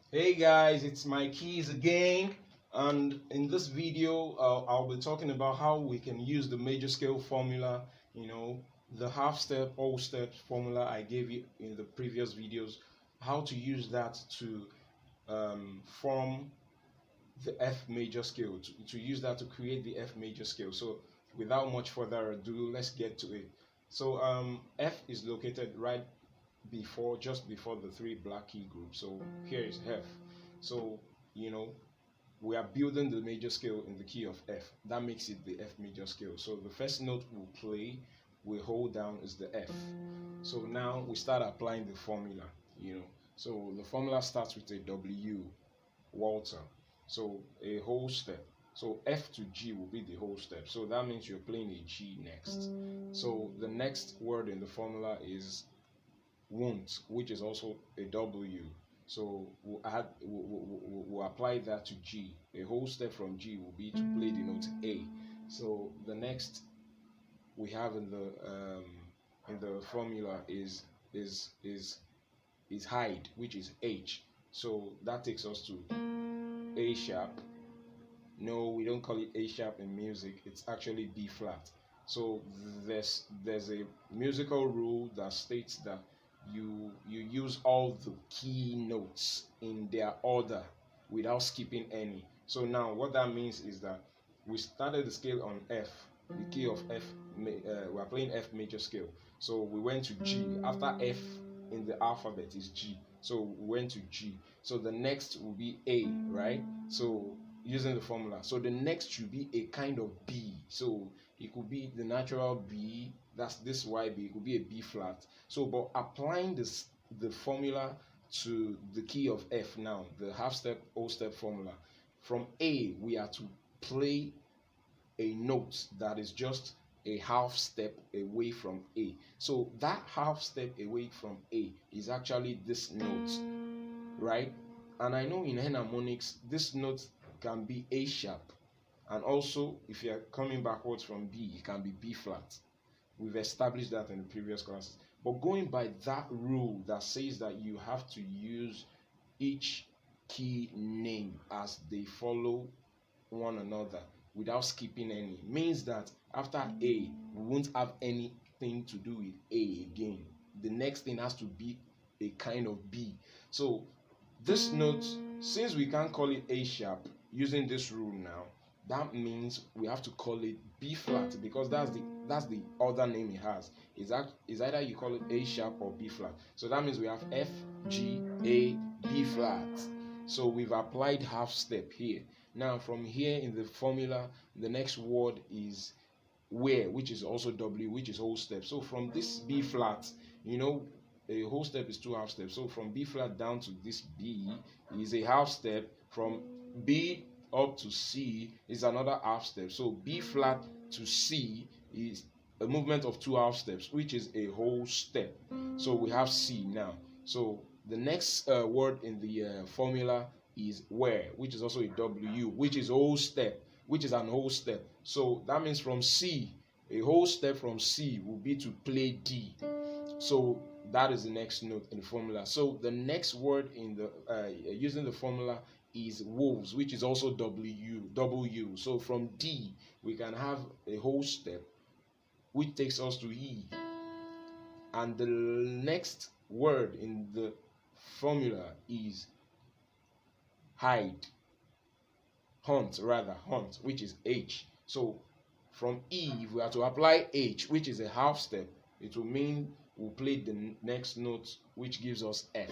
Hey guys, it's my keys again, and in this video, I'll be talking about how we can use the major scale formula. The half step, all steps formula I gave you in the previous videos. How to use that to form the F major scale. To use that to create the F major scale. So, without much further ado, let's get to it. So, F is located right just before the three black key groups. So here is F. So you know we are building the major scale in the key of F. That makes it the F major scale. So the first note we'll play, we hold down is the F. So now we start applying the formula. So the formula starts with a W, Walter. So a whole step. So F to G will be the whole step. So that means you're playing a G next. So the next word in the formula is won't, which is also a W. So we'll apply that to G. A whole step from G will be to play the note A. So the next we have in the formula is hide, which is H. So that takes us to A sharp. No, we don't call it A sharp in music. It's actually B flat. So there's a musical rule that states that you use all the key notes in their order without skipping any. So now what that means is that we started the scale on F, the key of F. We are playing F major scale. So we went to G. After F in the alphabet is G. So we went to G. So the next will be A, right? So using the formula. So the next should be a kind of B. So it could be the natural B, that's this YB, it could be a B flat. So but applying the formula to the key of F now, the half step, whole step formula. From A, we are to play a note that is just a half step away from A. So that half step away from A is actually this note, right? And I know in enharmonics, this note can be A sharp, and also if you're coming backwards from B, it can be B flat. We've established that in the previous classes. But going by that rule that says that you have to use each key name as they follow one another without skipping any means that after A, we won't have anything to do with A again. The next thing has to be a kind of B. So this note, since we can't call it A sharp using this rule now, that means we have to call it B flat, because that's the other name it has. Is either you call it A sharp or B flat. So that means we have F, G, A, B flat. So we've applied half step here. Now from here in the formula, the next word is where, which is also W, which is whole step. So from this B flat, a whole step is two half steps. So from B flat down to this B is a half step. From B up to C is another half step. So B flat to C is a movement of two half steps, which is a whole step. So we have C now. So the next word in the formula is where, which is also a W, which is whole step, which is an whole step. So that means from C, a whole step from C will be to play D. So that is the next note in the formula. So the next word in the using the formula is wolves, which is also W. So from D we can have a whole step, which takes us to E. And the next word in the formula is hide, hunt, which is H. So from E, if we are to apply H, which is a half step, it will mean we'll play the next note, which gives us F.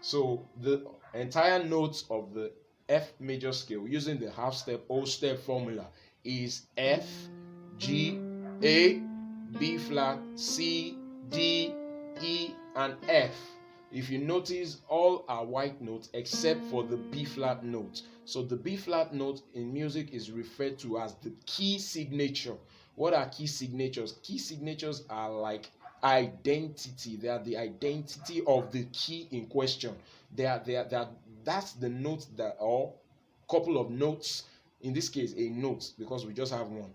So the entire notes of the F major scale using the half step, whole step formula is F, G, A, B flat, C, D, E, and F. If you notice, all are white notes except for the B flat note. So the B flat note in music is referred to as the key signature. What are key signatures? Key signatures are like identity. They are the identity of the key in question. That's the note that, or couple of notes, in this case a note because we just have one,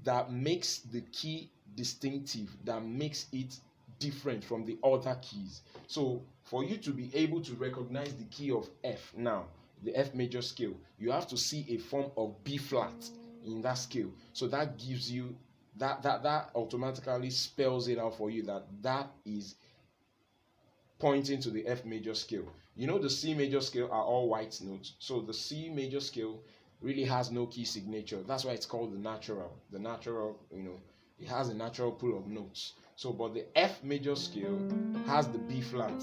that makes the key distinctive, that makes it different from the other keys. So for you to be able to recognize the key of F now, the F major scale, you have to see a form of B flat in that scale. So that gives you that automatically spells it out for you that that is pointing to the F major scale. You know, the C major scale are all white notes. So the C major scale really has no key signature. That's why it's called the natural. The natural, it has a natural pool of notes. So, but the F major scale has the B flat.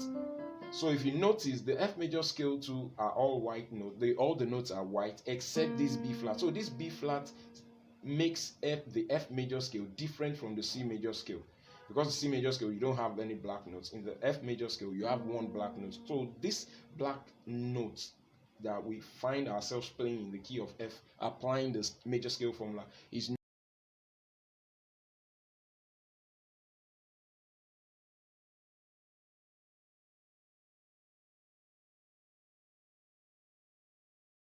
So if you notice, the F major scale too are all white notes. All the notes are white except this B flat. So this B flat makes the F major scale different from the C major scale. Because the C major scale, you don't have any black notes. In the F major scale, you have one black note. So this black note that we find ourselves playing in the key of F, applying this major scale formula, is